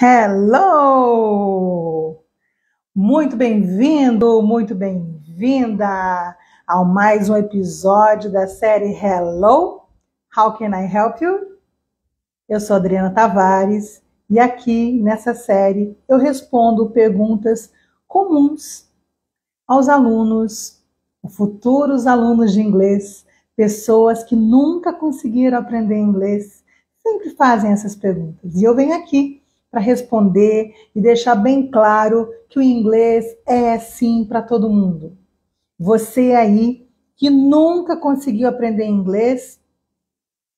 Hello! Muito bem-vindo, muito bem-vinda ao mais um episódio da série Hello! How can I help you? Eu sou Adriana Tavares e aqui nessa série eu respondo perguntas comuns aos alunos, futuros alunos de inglês, pessoas que nunca conseguiram aprender inglês, sempre fazem essas perguntas. E eu venho aqui para responder e deixar bem claro que o inglês é sim para todo mundo. Você aí que nunca conseguiu aprender inglês,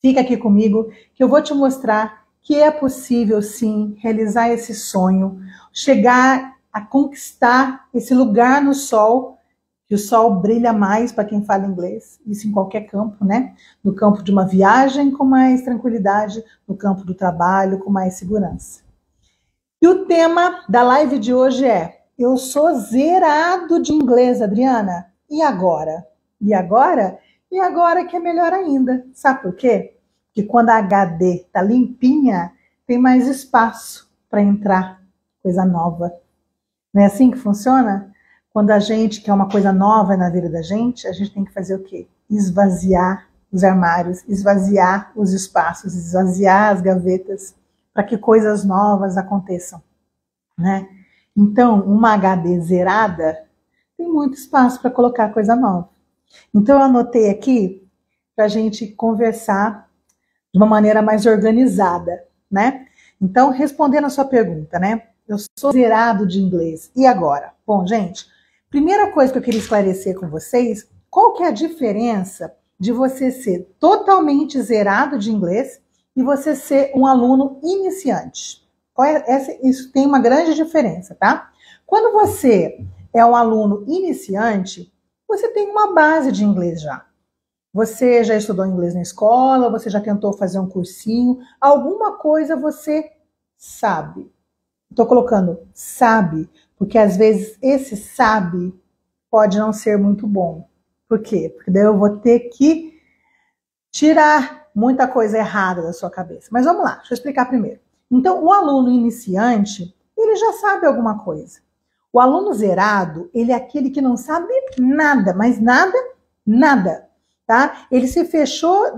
fica aqui comigo que eu vou te mostrar que é possível sim realizar esse sonho, chegar a conquistar esse lugar no sol, que o sol brilha mais para quem fala inglês, isso em qualquer campo, né? No campo de uma viagem com mais tranquilidade, no campo do trabalho com mais segurança. E o tema da live de hoje é: eu sou zerado de inglês, Adriana. E agora? E agora? E agora que é melhor ainda. Sabe por quê? Porque quando a HD tá limpinha, tem mais espaço para entrar coisa nova. Não é assim que funciona? Quando a gente quer uma coisa nova na vida da gente, a gente tem que fazer o quê? Esvaziar os armários, esvaziar os espaços, esvaziar as gavetas, para que coisas novas aconteçam, né? Então, uma HD zerada tem muito espaço para colocar coisa nova. Então, eu anotei aqui para a gente conversar de uma maneira mais organizada, né? Então, respondendo a sua pergunta, né? Eu sou zerado de inglês. E agora? Bom, gente, primeira coisa que eu queria esclarecer com vocês, qual que é a diferença de você ser totalmente zerado de inglês e você ser um aluno iniciante? Isso tem uma grande diferença, tá? Quando você é um aluno iniciante, você tem uma base de inglês já. Você já estudou inglês na escola, você já tentou fazer um cursinho, alguma coisa você sabe. Estou colocando sabe, porque às vezes esse sabe pode não ser muito bom. Por quê? Porque daí eu vou ter que tirar muita coisa errada da sua cabeça. Mas vamos lá, deixa eu explicar primeiro. Então, o aluno iniciante, ele já sabe alguma coisa. O aluno zerado, ele é aquele que não sabe nada, mas nada, nada, tá? Ele se fechou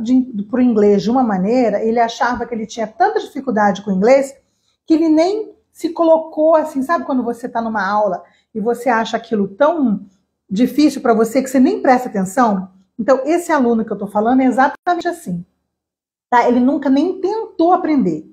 para o inglês de uma maneira, ele achava que ele tinha tanta dificuldade com o inglês, que ele nem se colocou assim, sabe quando você está numa aula e você acha aquilo tão difícil para você que você nem presta atenção? Então, esse aluno que eu estou falando é exatamente assim. Tá? Ele nunca nem tentou aprender,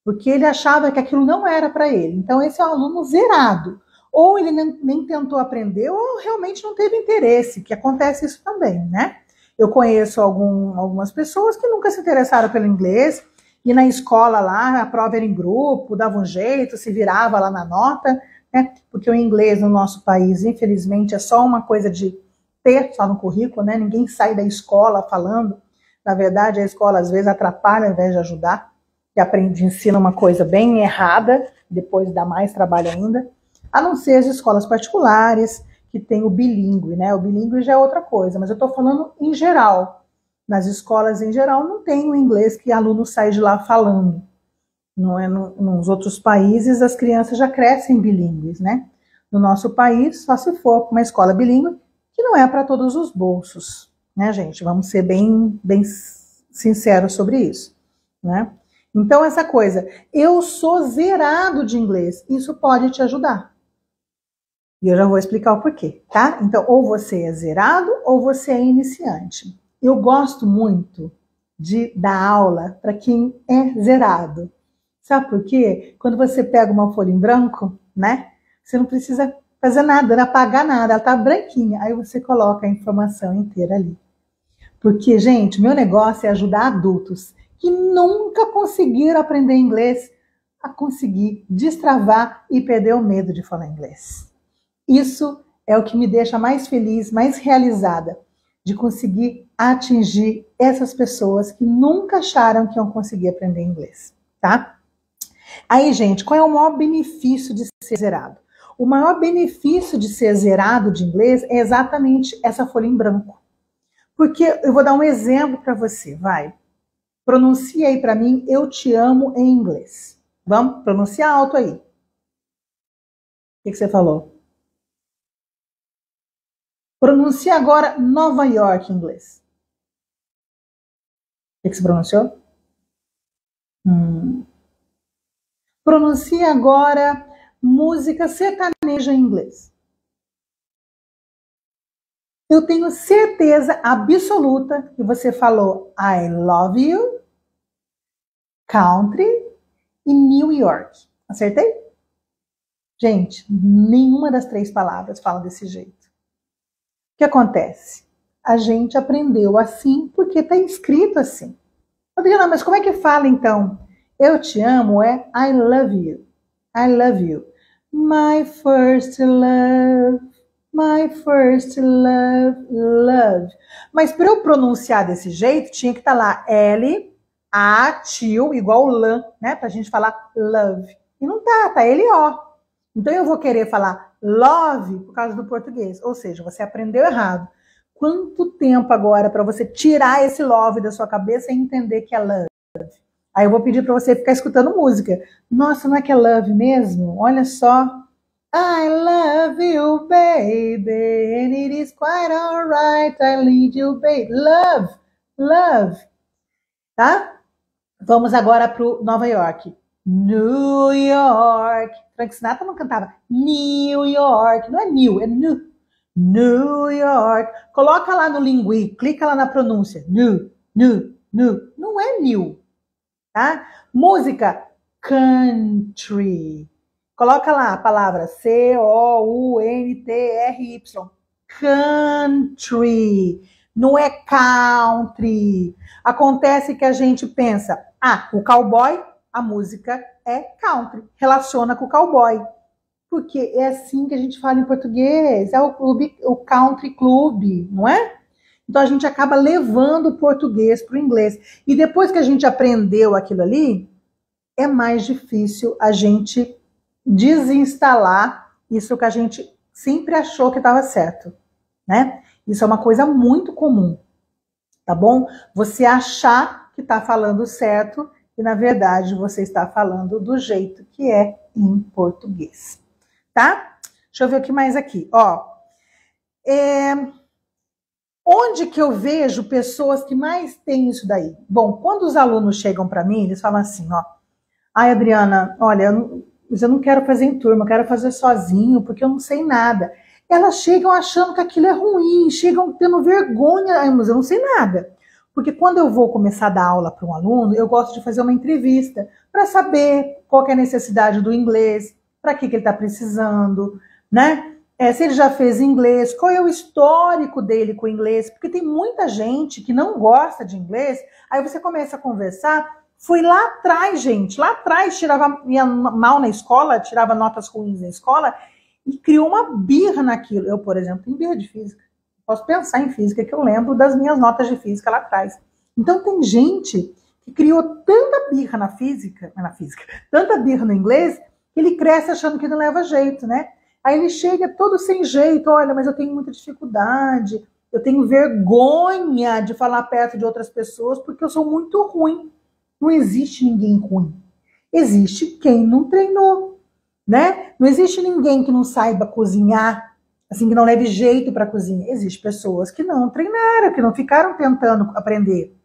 porque ele achava que aquilo não era para ele. Então, esse é um aluno zerado. Ou ele nem tentou aprender, ou realmente não teve interesse, que acontece isso também, né? Eu conheço algumas pessoas que nunca se interessaram pelo inglês, e na escola lá, a prova era em grupo, dava um jeito, se virava lá na nota, né? Porque o inglês no nosso país, infelizmente, é só uma coisa de ter só no currículo, né? Ninguém sai da escola falando. Na verdade, a escola às vezes atrapalha ao invés de ajudar, e ensina uma coisa bem errada, depois dá mais trabalho ainda, a não ser as escolas particulares, que tem o bilíngue, né? O bilíngue já é outra coisa, mas eu estou falando em geral. Nas escolas em geral não tem o inglês que aluno sai de lá falando. Não é nos outros países as crianças já crescem bilíngues, né? No nosso país, só se for para uma escola bilíngue, que não é para todos os bolsos, né, gente? Vamos ser bem sinceros sobre isso, né? Então, essa coisa, eu sou zerado de inglês, isso pode te ajudar. E eu já vou explicar o porquê, tá? Então, ou você é zerado ou você é iniciante. Eu gosto muito de dar aula para quem é zerado. Sabe por quê? Quando você pega uma folha em branco, né? Você não precisa fazer nada, não apagar nada, ela tá branquinha. Aí você coloca a informação inteira ali. Porque, gente, meu negócio é ajudar adultos que nunca conseguiram aprender inglês a conseguir destravar e perder o medo de falar inglês. Isso é o que me deixa mais feliz, mais realizada, de conseguir atingir essas pessoas que nunca acharam que iam conseguir aprender inglês, tá? Aí, gente, qual é o maior benefício de ser zerado? O maior benefício de ser zerado de inglês é exatamente essa folha em branco. Porque eu vou dar um exemplo para você, vai. Pronuncia aí para mim, eu te amo em inglês. Vamos pronunciar alto aí. O que você falou? Pronuncia agora Nova York em inglês. O que você pronunciou? Pronuncia agora música sertaneja em inglês. Eu tenho certeza absoluta que você falou I love you, country e New York. Acertei? Gente, nenhuma das 3 palavras fala desse jeito. O que acontece? A gente aprendeu assim porque está escrito assim. Adriana, mas como é que fala então? Eu te amo é I love you. I love you. My first love. My first love, love. Mas para eu pronunciar desse jeito, tinha que estar lá L, A, tio, igual lã, né? Pra gente falar love. E não tá L-O. Então eu vou querer falar love por causa do português. Ou seja, você aprendeu errado. Quanto tempo agora para você tirar esse love da sua cabeça e entender que é love? Aí eu vou pedir para você ficar escutando música. Nossa, não é que é love mesmo? Olha só. I love you, baby, and it is quite alright. I need you, baby. Love, love. Tá? Vamos agora pro Nova York. New York. Frank Sinatra não cantava New York. Não é new, é new. New York. Coloca lá no Lingui, clica lá na pronúncia. New, new, new. Não é new. Tá? Música country. Coloca lá a palavra C-O-U-N-T-R-Y. Country. Não é country. Acontece que a gente pensa, o cowboy, a música é country. Relaciona com o cowboy. Porque é assim que a gente fala em português. É o country club, não é? Então a gente acaba levando o português para o inglês. E depois que a gente aprendeu aquilo ali, é mais difícil a gente desinstalar isso que a gente sempre achou que estava certo, né? Isso é uma coisa muito comum, tá bom? Você achar que está falando certo e, na verdade, você está falando do jeito que é em português, tá? Deixa eu ver o que mais aqui, ó. Onde que eu vejo pessoas que mais têm isso daí? Bom, quando os alunos chegam para mim, eles falam assim, ó, ai, Adriana, olha, eu não quero fazer em turma, eu quero fazer sozinho, porque eu não sei nada. Elas chegam achando que aquilo é ruim, chegam tendo vergonha, ai, mas eu não sei nada. Porque quando eu vou começar a dar aula para um aluno, eu gosto de fazer uma entrevista para saber qual que é a necessidade do inglês, para que ele está precisando, né? Se ele já fez inglês, qual é o histórico dele com o inglês, porque tem muita gente que não gosta de inglês, aí você começa a conversar. Foi lá atrás, gente, lá atrás ia mal na escola, tirava notas ruins na escola e criou uma birra naquilo. Eu, por exemplo, tenho birra de física. Posso pensar em física, que eu lembro das minhas notas de física lá atrás. Então tem gente que criou tanta birra na física, tanta birra no inglês, que ele cresce achando que não leva jeito, né? Aí ele chega todo sem jeito, olha, mas eu tenho muita dificuldade, eu tenho vergonha de falar perto de outras pessoas porque eu sou muito ruim. Não existe ninguém ruim. Existe quem não treinou, né? Não existe ninguém que não saiba cozinhar, assim, que não leve jeito para cozinha. Existem pessoas que não treinaram, que não ficaram tentando aprender.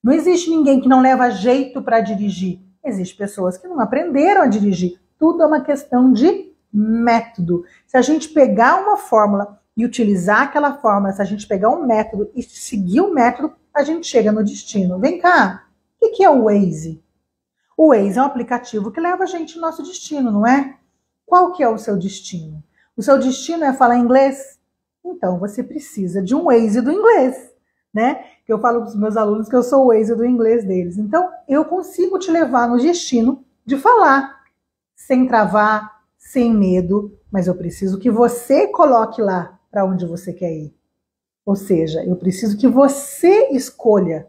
Não existe ninguém que não leva jeito para dirigir. Existem pessoas que não aprenderam a dirigir. Tudo é uma questão de método. Se a gente pegar uma fórmula e utilizar aquela fórmula, se a gente pegar um método e seguir o método, a gente chega no destino. Vem cá. O que é o Waze? O Waze é um aplicativo que leva a gente ao nosso destino, não é? Qual que é o seu destino? O seu destino é falar inglês? Então, você precisa de um Waze do inglês, né? Que eu falo para os meus alunos que eu sou o Waze do inglês deles. Então, eu consigo te levar no destino de falar, sem travar, sem medo, mas eu preciso que você coloque lá para onde você quer ir. Ou seja, eu preciso que você escolha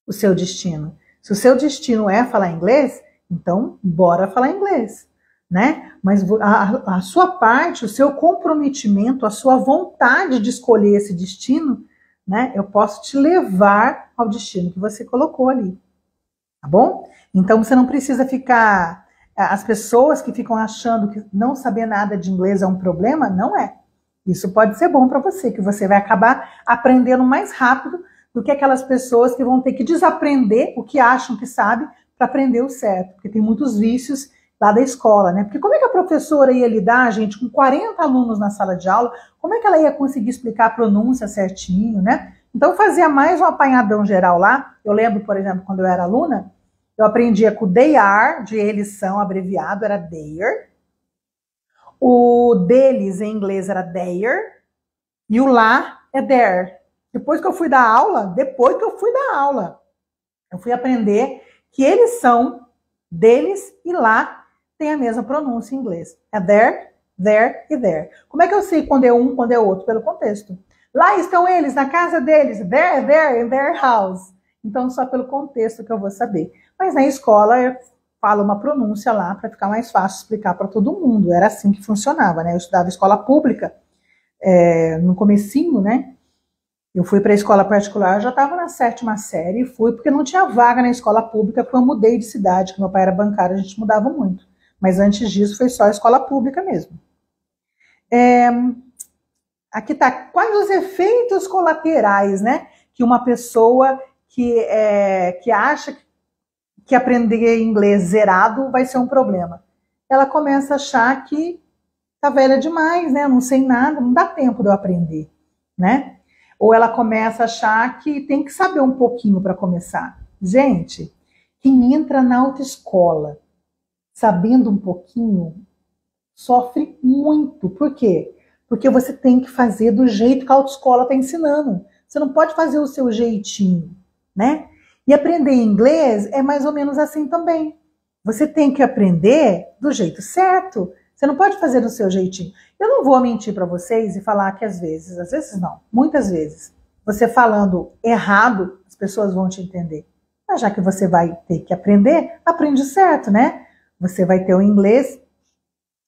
o seu destino. Se o seu destino é falar inglês, então bora falar inglês, né? Mas a sua parte, o seu comprometimento, a sua vontade de escolher esse destino, né? Eu posso te levar ao destino que você colocou ali, tá bom? Então você não precisa ficar. As pessoas que ficam achando que não saber nada de inglês é um problema, não é. Isso pode ser bom para você, que você vai acabar aprendendo mais rápido do que aquelas pessoas que vão ter que desaprender o que acham que sabe para aprender o certo, porque tem muitos vícios lá da escola, né? Porque como é que a professora ia lidar, gente, com 40 alunos na sala de aula, como é que ela ia conseguir explicar a pronúncia certinho, né? Então fazia mais um apanhadão geral lá. Eu lembro, por exemplo, quando eu era aluna, eu aprendia com o they are, de eles são, abreviado, era their. O deles, em inglês, era their. E o lá é their. Depois que eu fui dar aula, eu fui aprender que eles são, deles e lá tem a mesma pronúncia em inglês. É there e there. Como é que eu sei quando é um, quando é outro? Pelo contexto. Lá estão eles, na casa deles. There, in their house. Então, só pelo contexto que eu vou saber. Mas na escola, eu falo uma pronúncia lá para ficar mais fácil explicar para todo mundo. Era assim que funcionava, né? Eu estudava escola pública, no comecinho, né? Eu fui para a escola particular, eu já estava na 7ª série, e fui porque não tinha vaga na escola pública, porque eu mudei de cidade, que meu pai era bancário, a gente mudava muito. Mas antes disso foi só escola pública mesmo. Aqui está, quais os efeitos colaterais, né? Que uma pessoa que acha que aprender inglês zerado vai ser um problema. Ela começa a achar que tá velha demais, né? Eu não sei nada, não dá tempo de eu aprender, né? Ou ela começa a achar que tem que saber um pouquinho para começar. Gente, quem entra na autoescola sabendo um pouquinho sofre muito. Por quê? Porque você tem que fazer do jeito que a autoescola está ensinando. Você não pode fazer o seu jeitinho, né? E aprender inglês é mais ou menos assim também. Você tem que aprender do jeito certo. Você não pode fazer do seu jeitinho. Eu não vou mentir para vocês e falar que às vezes não, muitas vezes, você falando errado, as pessoas vão te entender. Mas já que você vai ter que aprender, aprende certo, né? Você vai ter o inglês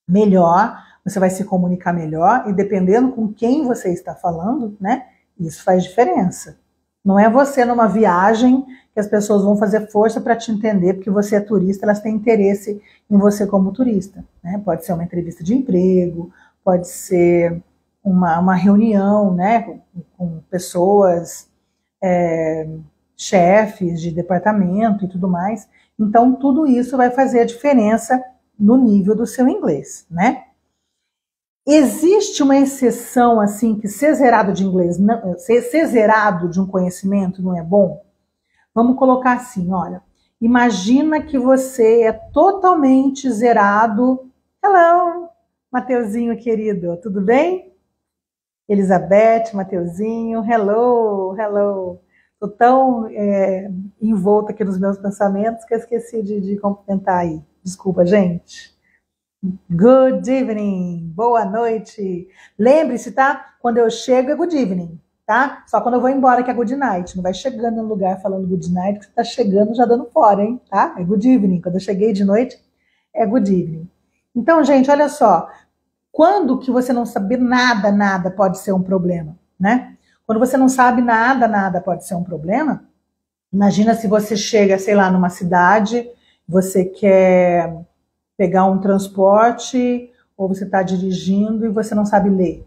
melhor, você vai se comunicar melhor, e dependendo com quem você está falando, né? Isso faz diferença. Não é você numa viagem que as pessoas vão fazer força para te entender, porque você é turista, elas têm interesse em você como turista, né? Pode ser uma entrevista de emprego, pode ser uma reunião, né, com pessoas, chefes de departamento e tudo mais. Então, tudo isso vai fazer a diferença no nível do seu inglês, né? Existe uma exceção, assim, que ser zerado de inglês, não, ser zerado de um conhecimento não é bom? Vamos colocar assim, olha, imagina que você é totalmente zerado. Hello, Mateuzinho querido, tudo bem? Elizabeth, Mateuzinho, hello. Estou tão envolta aqui nos meus pensamentos que eu esqueci de cumprimentar aí. Desculpa, gente. Good evening, boa noite. Lembre-se, tá? Quando eu chego é good evening, tá? Só quando eu vou embora que é good night. Não vai chegando no lugar falando good night, que você tá chegando já dando fora, hein? Tá? É good evening. Quando eu cheguei de noite, é good evening. Então, gente, olha só. Quando que você não sabe nada pode ser um problema, né? Quando você não sabe nada pode ser um problema. Imagina se você chega, sei lá, numa cidade, você quer pegar um transporte, ou você está dirigindo e você não sabe ler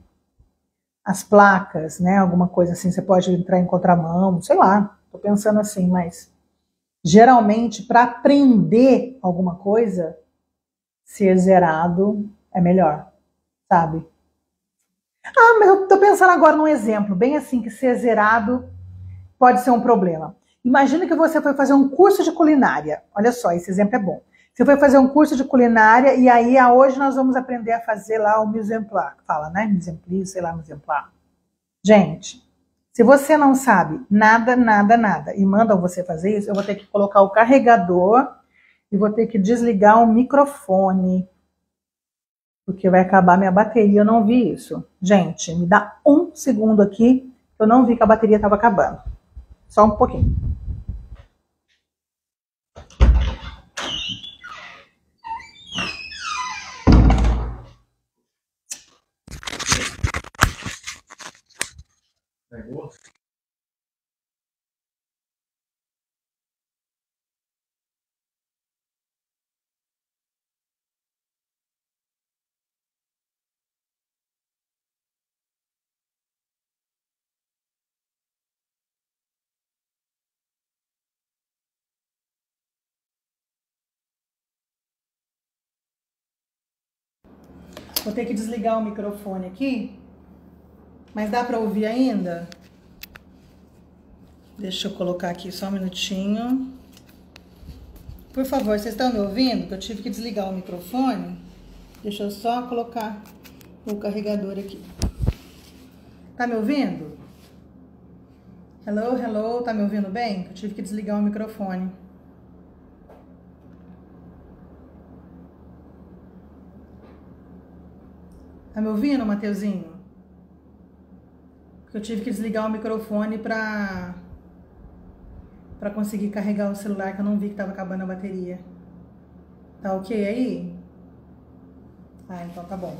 as placas, né? Alguma coisa assim, você pode entrar em contramão, sei lá, estou pensando assim, mas geralmente para aprender alguma coisa, ser zerado é melhor, sabe? Ah, mas eu estou pensando agora num exemplo, bem assim, que ser zerado pode ser um problema. Imagina que você foi fazer um curso de culinária. Olha só, esse exemplo é bom. Você foi fazer um curso de culinária e aí hoje nós vamos aprender a fazer lá o mise en place. Fala, né? Mise en place, sei lá, mise en place. Gente, se você não sabe nada e mandam você fazer isso, eu vou ter que colocar o carregador e vou ter que desligar o microfone, porque vai acabar minha bateria, eu não vi isso. Gente, me dá um segundo aqui, eu não vi que a bateria estava acabando. Só um pouquinho. Pegou? Vou ter que desligar o microfone aqui, mas dá para ouvir ainda? Deixa eu colocar aqui só um minutinho. Por favor, vocês estão me ouvindo? Que eu tive que desligar o microfone. Deixa eu só colocar o carregador aqui. Tá me ouvindo? Hello, hello, tá me ouvindo bem? Eu tive que desligar o microfone. Tá me ouvindo, Mateuzinho? Porque eu tive que desligar o microfone pra conseguir carregar o celular, que eu não vi que tava acabando a bateria. Tá ok aí? Ah, então tá bom.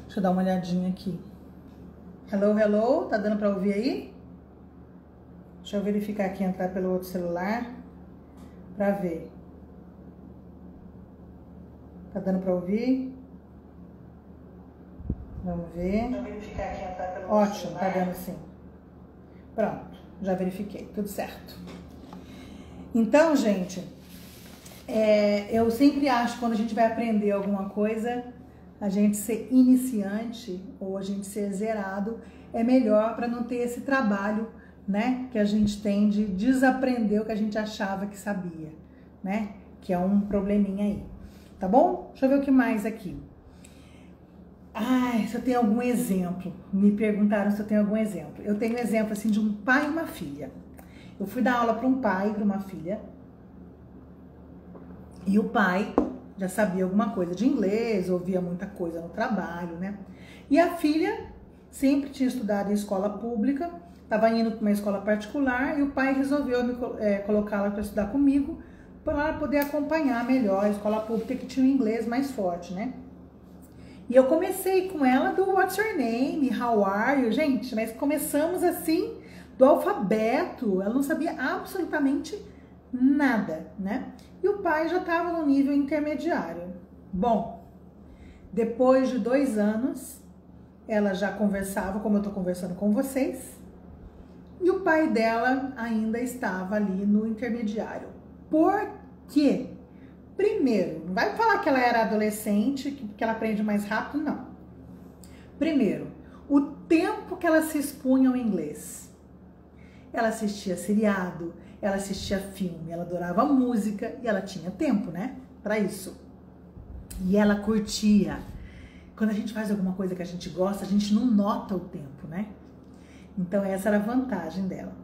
Deixa eu dar uma olhadinha aqui. Hello, hello, tá dando pra ouvir aí? Deixa eu verificar aqui, entrar pelo outro celular pra ver. Tá dando pra ouvir? Vamos ver. Deixa eu verificar aqui, entrar pelo outro celular. Ótimo, tá dando sim. Pronto, já verifiquei, tudo certo. Então, gente, eu sempre acho que quando a gente vai aprender alguma coisa, a gente ser iniciante ou a gente ser zerado é melhor para não ter esse trabalho, né, que a gente tem de desaprender o que a gente achava que sabia, né, que é um probleminha aí, tá bom? Deixa eu ver o que mais aqui. Ai, se eu tenho algum exemplo, me perguntaram se eu tenho algum exemplo. Eu tenho um exemplo assim de um pai e uma filha. Eu fui dar aula para um pai e para uma filha, e o pai já sabia alguma coisa de inglês, ouvia muita coisa no trabalho, né? E a filha sempre tinha estudado em escola pública, estava indo para uma escola particular, e o pai resolveu colocá-la para estudar comigo, para ela poder acompanhar melhor a escola pública, que tinha o inglês mais forte, né? E eu comecei com ela do What's your name, how are you, gente, mas começamos assim, do alfabeto, ela não sabia absolutamente nada, né? E o pai já estava no nível intermediário. Bom, depois de 2 anos, ela já conversava como eu estou conversando com vocês, e o pai dela ainda estava ali no intermediário. Por quê? Primeiro, não vai falar que ela era adolescente, que ela aprende mais rápido, não. Primeiro, o tempo que ela se expunha ao inglês. Ela assistia seriado, ela assistia filme, ela adorava música e ela tinha tempo, né, para isso. E ela curtia. Quando a gente faz alguma coisa que a gente gosta, a gente não nota o tempo, né? Então essa era a vantagem dela.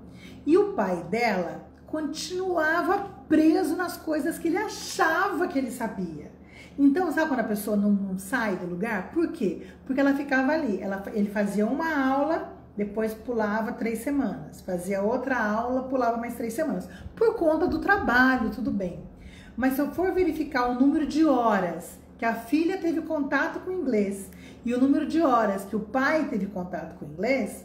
E o pai dela continuava preso nas coisas que ele achava que ele sabia. Então, sabe quando a pessoa não sai do lugar? Por quê? Porque ela ficava ali. Ele fazia uma aula, depois pulava 3 semanas. Fazia outra aula, pulava mais 3 semanas. Por conta do trabalho, tudo bem. Mas se eu for verificar o número de horas que a filha teve contato com o inglês e o número de horas que o pai teve contato com o inglês,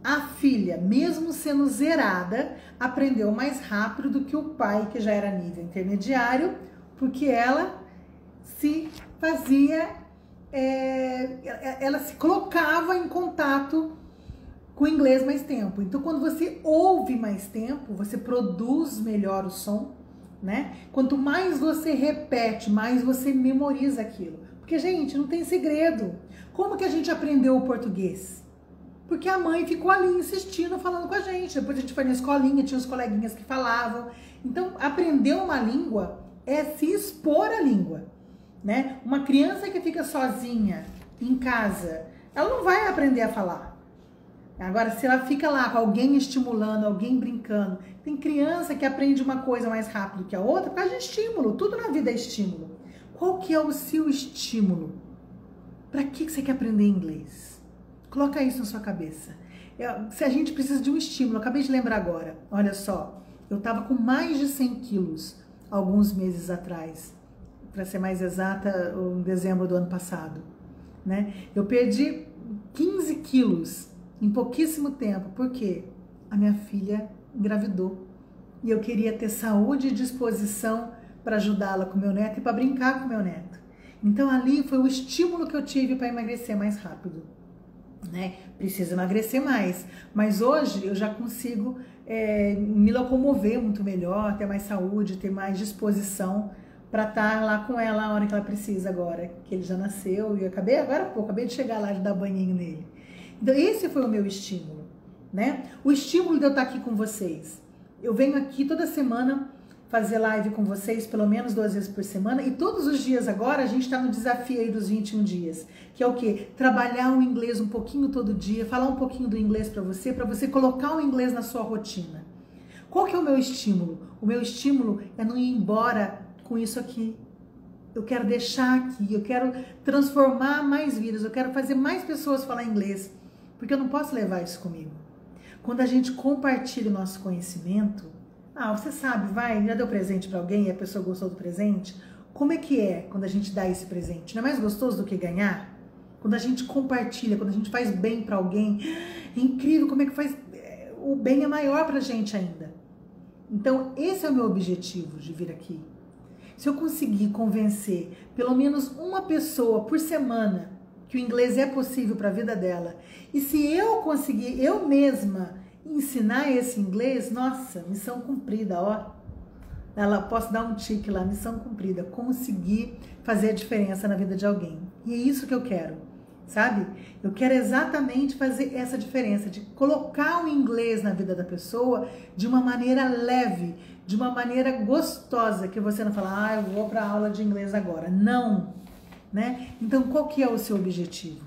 a filha, mesmo sendo zerada, aprendeu mais rápido do que o pai, que já era nível intermediário, porque ela se fazia, ela se colocava em contato com o inglês mais tempo. Então, quando você ouve mais tempo, você produz melhor o som, né? Quanto mais você repete, mais você memoriza aquilo. Porque, gente, não tem segredo. Como que a gente aprendeu o português? Porque a mãe ficou ali insistindo, falando com a gente. Depois a gente foi na escolinha, tinha os coleguinhas que falavam. Então, aprender uma língua é se expor à língua, né? Uma criança que fica sozinha em casa, ela não vai aprender a falar. Agora, se ela fica lá com alguém estimulando, alguém brincando, tem criança que aprende uma coisa mais rápido que a outra por causa de estímulo. Tudo na vida é estímulo. Qual que é o seu estímulo? Para que você quer aprender inglês? Coloca isso na sua cabeça. Se a gente precisa de um estímulo, eu acabei de lembrar agora. Olha só, eu estava com mais de 100 quilos alguns meses atrás. Para ser mais exata, em dezembro do ano passado, né? Eu perdi 15 quilos em pouquíssimo tempo. Por quê? A minha filha engravidou. E eu queria ter saúde e disposição para ajudá-la com meu neto e para brincar com meu neto. Então ali foi o estímulo que eu tive para emagrecer mais rápido, né? Preciso emagrecer mais, mas hoje eu já consigo me locomover muito melhor, ter mais saúde, ter mais disposição para estar lá com ela a hora que ela precisa agora, que ele já nasceu e eu acabei agora há pouco, acabei de chegar lá de dar banhinho nele. Então esse foi o meu estímulo, né? O estímulo de eu estar aqui com vocês. Eu venho aqui toda semana fazer live com vocês, pelo menos 2 vezes por semana, e todos os dias agora a gente está no desafio aí dos 21 dias, que é o quê? Trabalhar o inglês um pouquinho todo dia, falar um pouquinho do inglês para você colocar o inglês na sua rotina. Qual que é o meu estímulo? O meu estímulo é não ir embora com isso aqui. Eu quero deixar aqui, eu quero transformar mais vidas, eu quero fazer mais pessoas falar inglês, porque eu não posso levar isso comigo. Quando a gente compartilha o nosso conhecimento, você sabe, já deu presente para alguém e a pessoa gostou do presente? Como é que é quando a gente dá esse presente? Não é mais gostoso do que ganhar? Quando a gente compartilha, quando a gente faz bem para alguém, é incrível como é que faz, o bem é maior pra gente ainda. Então, esse é o meu objetivo de vir aqui. Se eu conseguir convencer pelo menos uma pessoa por semana que o inglês é possível para a vida dela, e se eu conseguir eu mesma ensinar esse inglês, nossa, missão cumprida, ó. Posso dar um tique lá, missão cumprida, conseguir fazer a diferença na vida de alguém. E é isso que eu quero, sabe? Eu quero exatamente fazer essa diferença, de colocar o inglês na vida da pessoa de uma maneira leve, de uma maneira gostosa, que você não fala, eu vou para a aula de inglês agora. Não, né? Então, qual que é o seu objetivo?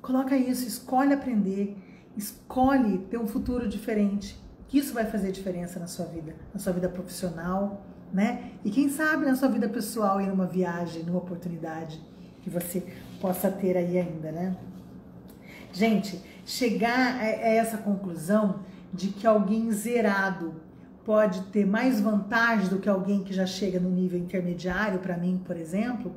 Coloca isso, escolhe aprender, escolhe ter um futuro diferente, que isso vai fazer diferença na sua vida profissional, né? E quem sabe na sua vida pessoal e numa viagem, numa oportunidade que você possa ter aí ainda, né? Gente, chegar a essa conclusão de que alguém zerado pode ter mais vantagem do que alguém que já chega no nível intermediário, para mim, por exemplo,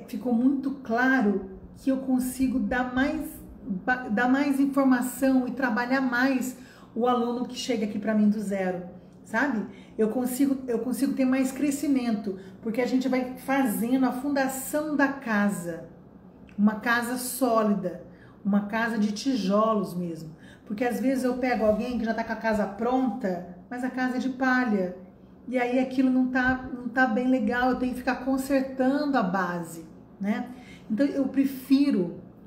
ficou muito claro que eu consigo dar mais informação e trabalhar mais o aluno que chega aqui para mim do zero, sabe? Eu consigo ter mais crescimento, porque a gente vai fazendo a fundação da casa, uma casa sólida, uma casa de tijolos mesmo. Porque às vezes eu pego alguém que já está com a casa pronta, mas a casa é de palha. E aí aquilo não tá bem legal, eu tenho que ficar consertando a base, né? Então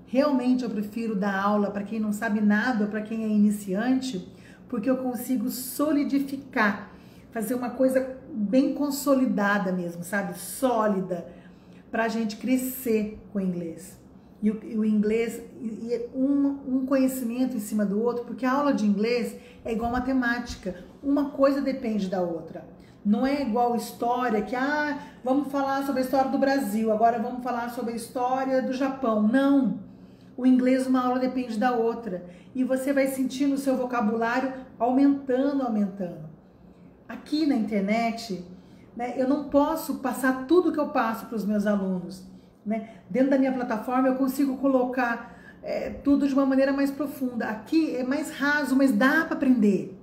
realmente eu prefiro dar aula para quem não sabe nada, para quem é iniciante, porque eu consigo solidificar, fazer uma coisa bem consolidada mesmo, sabe? Sólida, para a gente crescer com o inglês. E o inglês, um conhecimento em cima do outro, porque a aula de inglês é igual matemática, uma coisa depende da outra. Não é igual história, que vamos falar sobre a história do Brasil, agora vamos falar sobre a história do Japão. Não! O inglês, uma aula depende da outra. E você vai sentindo o seu vocabulário aumentando. Aqui na internet, né, eu não posso passar tudo que eu passo para os meus alunos. Né? Dentro da minha plataforma eu consigo colocar tudo de uma maneira mais profunda. Aqui é mais raso, mas dá para aprender.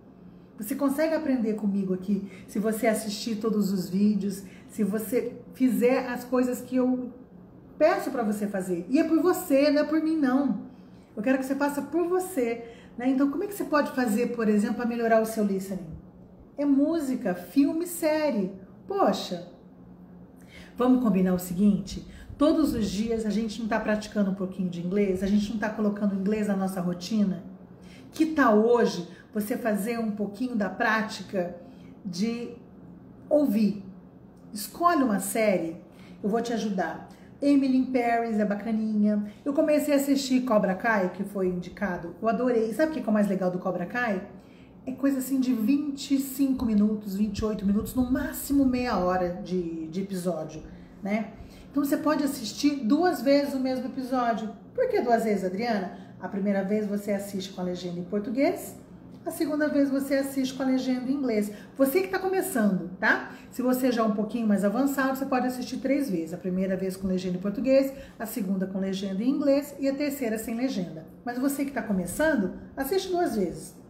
Você consegue aprender comigo aqui se você assistir todos os vídeos, se você fizer as coisas que eu peço para você fazer. E é por você, não é por mim não. Eu quero que você faça por você. Né? Então como é que você pode fazer, por exemplo, para melhorar o seu listening? É música, filme, série. Poxa, vamos combinar o seguinte? Todos os dias a gente não está praticando um pouquinho de inglês, a gente não está colocando inglês na nossa rotina? Que tal hoje você fazer um pouquinho da prática de ouvir? Escolhe uma série, eu vou te ajudar. Emily in Paris é bacaninha. Eu comecei a assistir Cobra Kai, que foi indicado. Eu adorei. Sabe o que é o mais legal do Cobra Kai? É coisa assim de 25 minutos, 28 minutos, no máximo meia hora de episódio, né? Então você pode assistir 2 vezes o mesmo episódio. Por que 2 vezes, Adriana? A primeira vez você assiste com a legenda em português, a segunda vez você assiste com a legenda em inglês. Você que está começando, tá? Se você já é um pouquinho mais avançado, você pode assistir 3 vezes. A primeira vez com legenda em português, a segunda com legenda em inglês e a terceira sem legenda. Mas você que está começando, assiste 2 vezes.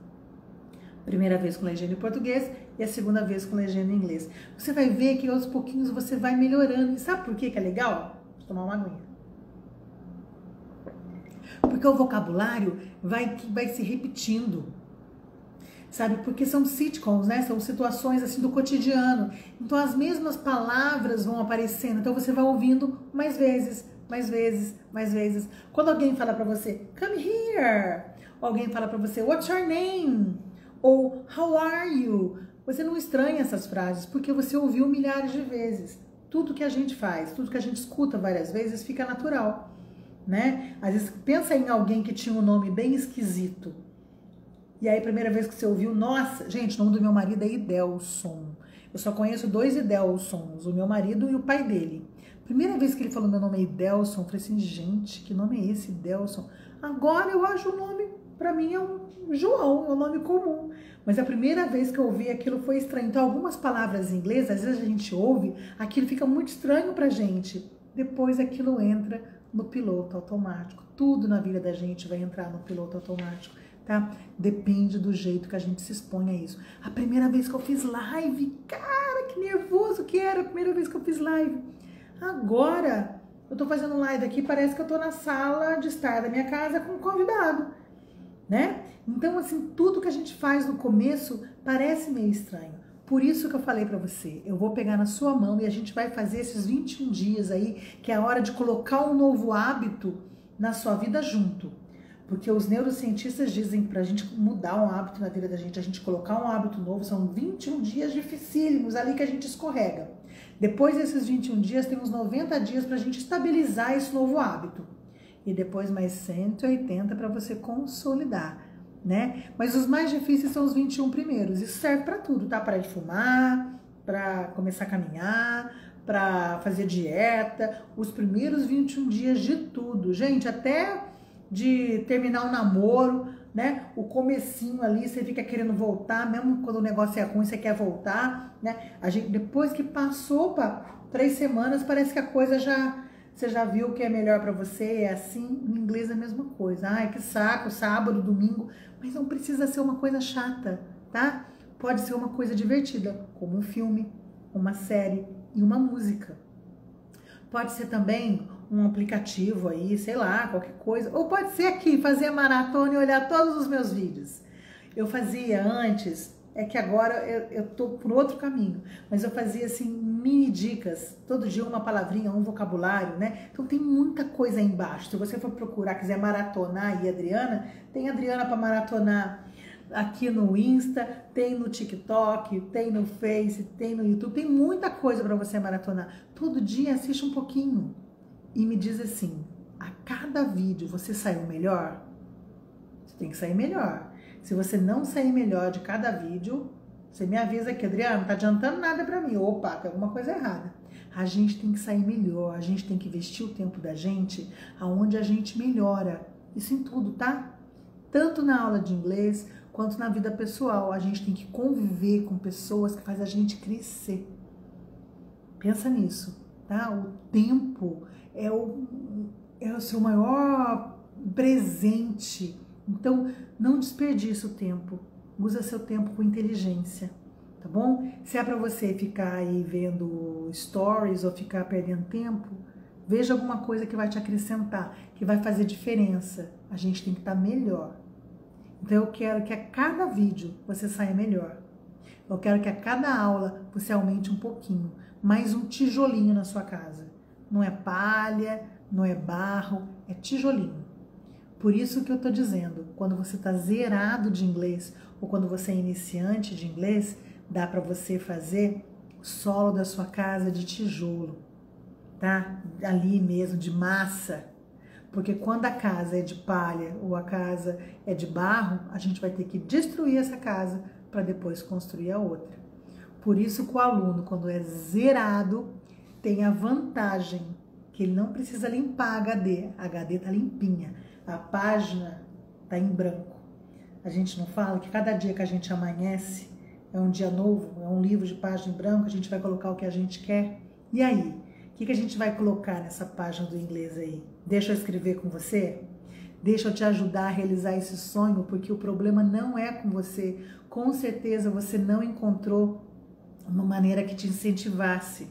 Primeira vez com legenda em português e a segunda vez com legenda em inglês. Você vai ver que aos pouquinhos você vai melhorando. E sabe por que é legal? Vou tomar uma aguinha. Porque o vocabulário vai se repetindo. sabe? Porque são sitcoms, né? São situações assim do cotidiano. Então as mesmas palavras vão aparecendo. Então você vai ouvindo mais vezes, mais vezes, mais vezes. Quando alguém fala pra você, come here, ou alguém fala pra você, what's your name? Ou how are you? Você não estranha essas frases porque você ouviu milhares de vezes. Tudo que a gente faz, tudo que a gente escuta várias vezes fica natural, né? Às vezes pensa em alguém que tinha um nome bem esquisito. E aí, a primeira vez que você ouviu, nossa, gente, o nome do meu marido é Idelson. Eu só conheço 2 Idelsons, o meu marido e o pai dele. Primeira vez que ele falou meu nome é Idelson, eu falei assim, gente, que nome é esse, Idelson? Agora eu acho o nome, pra mim, é um João, é um nome comum. Mas a primeira vez que eu ouvi aquilo foi estranho. Então, algumas palavras em inglês, às vezes a gente ouve, aquilo fica muito estranho pra gente. Depois aquilo entra no piloto automático. Tudo na vida da gente vai entrar no piloto automático. Tá? Depende do jeito que a gente se expõe a isso. A primeira vez que eu fiz live, cara, que nervoso que era a primeira vez que eu fiz live. Agora, eu tô fazendo live aqui, parece que eu tô na sala de estar da minha casa com um convidado, né? Então, assim, tudo que a gente faz no começo parece meio estranho. Por isso que eu falei pra você, eu vou pegar na sua mão e a gente vai fazer esses 21 dias aí, que é a hora de colocar um novo hábito na sua vida junto. Porque os neurocientistas dizem que para a gente mudar um hábito na vida da gente, a gente colocar um hábito novo, são 21 dias dificílimos ali que a gente escorrega. Depois desses 21 dias, tem uns 90 dias para a gente estabilizar esse novo hábito. E depois mais 180 para você consolidar, né? Mas os mais difíceis são os 21 primeiros. Isso serve para tudo, tá? Parar de fumar, para começar a caminhar, para fazer dieta. Os primeiros 21 dias de tudo. Gente, até de terminar o namoro, né? O comecinho ali, você fica querendo voltar, mesmo quando o negócio é ruim, você quer voltar, né? A gente, depois que passou para 3 semanas, parece que a coisa você já viu que é melhor para você, é assim. No inglês é a mesma coisa. Ai, que saco, sábado, domingo, mas não precisa ser uma coisa chata, tá? Pode ser uma coisa divertida, como um filme, uma série e uma música. Pode ser também um aplicativo aí, sei lá, qualquer coisa. Ou pode ser aqui, fazer a maratona e olhar todos os meus vídeos. Eu fazia antes, é que agora eu tô por outro caminho, mas eu fazia assim, mini dicas, todo dia uma palavrinha, um vocabulário, né? Então tem muita coisa aí embaixo. Se você for procurar, quiser maratonar e Adriana, tem Adriana para maratonar aqui no Insta, tem no TikTok, tem no Face, tem no YouTube, tem muita coisa para você maratonar. Todo dia assiste um pouquinho. E me diz assim, a cada vídeo você saiu melhor? Você tem que sair melhor. Se você não sair melhor de cada vídeo, você me avisa aqui, Adriana, não tá adiantando nada pra mim. Opa, tem alguma coisa errada. A gente tem que sair melhor, a gente tem que investir o tempo da gente aonde a gente melhora. Isso em tudo, tá? Tanto na aula de inglês, quanto na vida pessoal. A gente tem que conviver com pessoas que fazem a gente crescer. Pensa nisso, tá? O tempo é o seu maior presente. Então, não desperdice o tempo. Usa seu tempo com inteligência, tá bom? Se é para você ficar aí vendo stories ou ficar perdendo tempo, veja alguma coisa que vai te acrescentar, que vai fazer diferença. A gente tem que estar melhor. Então, eu quero que a cada vídeo você saia melhor. Eu quero que a cada aula você aumente um pouquinho, mais um tijolinho na sua casa. Não é palha, não é barro, é tijolinho. Por isso que eu tô dizendo, quando você tá zerado de inglês ou quando você é iniciante de inglês, dá para você fazer o solo da sua casa de tijolo, tá? Ali mesmo, de massa. Porque quando a casa é de palha ou a casa é de barro, a gente vai ter que destruir essa casa para depois construir a outra. Por isso que o aluno, quando é zerado, tem a vantagem que ele não precisa limpar a HD tá limpinha, a página tá em branco. A gente não fala que cada dia que a gente amanhece é um dia novo, é um livro de página em branco, a gente vai colocar o que a gente quer. E aí, o que a gente vai colocar nessa página do inglês aí? Deixa eu escrever com você? Deixa eu te ajudar a realizar esse sonho, porque o problema não é com você. Com certeza você não encontrou uma maneira que te incentivasse.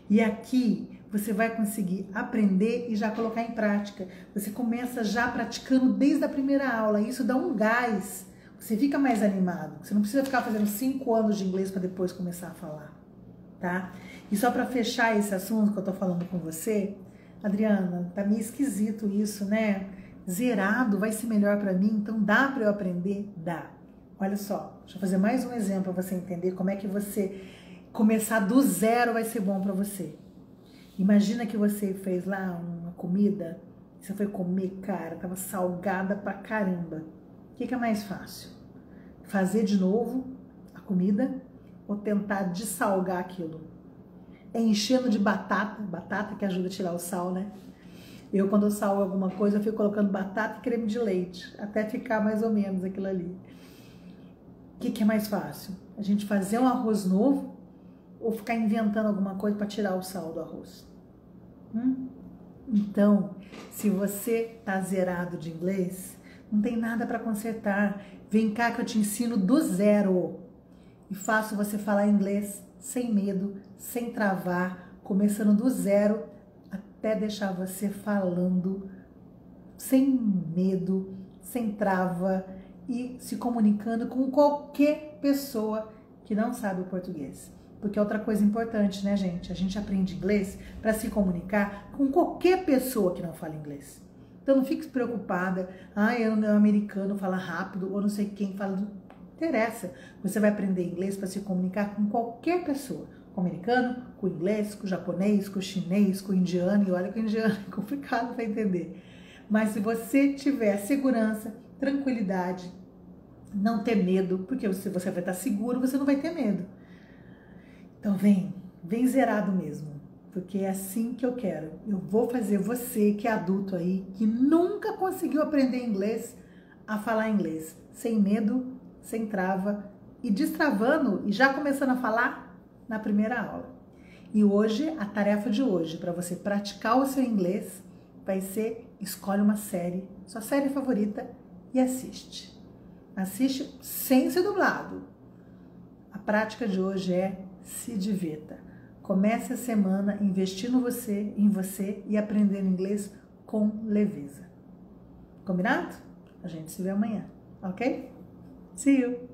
E aqui você vai conseguir aprender e já colocar em prática. Você começa já praticando desde a primeira aula. Isso dá um gás. Você fica mais animado. Você não precisa ficar fazendo 5 anos de inglês para depois começar a falar, tá? E só para fechar esse assunto que eu tô falando com você, Adriana, tá meio esquisito isso, né? Zerado vai ser melhor para mim, então dá para eu aprender? Dá. Olha só, deixa eu fazer mais um exemplo para você entender como é que você começar do zero vai ser bom para você. Imagina que você fez lá uma comida, você foi comer, cara, tava salgada pra caramba. O que é mais fácil? Fazer de novo a comida ou tentar dessalgar aquilo? É enchendo de batata que ajuda a tirar o sal, né? Eu, quando eu salgo alguma coisa, eu fico colocando batata e creme de leite, até ficar mais ou menos aquilo ali. O que é mais fácil? A gente fazer um arroz novo ou ficar inventando alguma coisa para tirar o sal do arroz? Então, se você tá zerado de inglês, não tem nada para consertar. Vem cá que eu te ensino do zero e faço você falar inglês sem medo, sem travar, começando do zero até deixar você falando sem medo, sem trava e se comunicando com qualquer pessoa que não sabe o português. Porque é outra coisa importante, né, gente? A gente aprende inglês para se comunicar com qualquer pessoa que não fala inglês. Então não fique preocupada, eu não americano, fala rápido, ou não sei quem fala. Não interessa. Você vai aprender inglês para se comunicar com qualquer pessoa. Com o americano, com o inglês, com o japonês, com o chinês, com o indiano. E olha que o indiano é complicado para entender. Mas se você tiver segurança, tranquilidade, não ter medo, porque se você vai estar seguro, você não vai ter medo. Então vem zerado mesmo, porque é assim que eu quero. Eu vou fazer você que é adulto aí, que nunca conseguiu aprender inglês, a falar inglês, sem medo, sem trava e destravando e já começando a falar na primeira aula. E hoje, a tarefa de hoje, para você praticar o seu inglês, vai ser: escolhe uma série, sua série favorita e assiste. Assiste sem ser dublado. A prática de hoje é: se divirta. Comece a semana investindo em você e aprendendo inglês com leveza. Combinado? A gente se vê amanhã, ok? See you!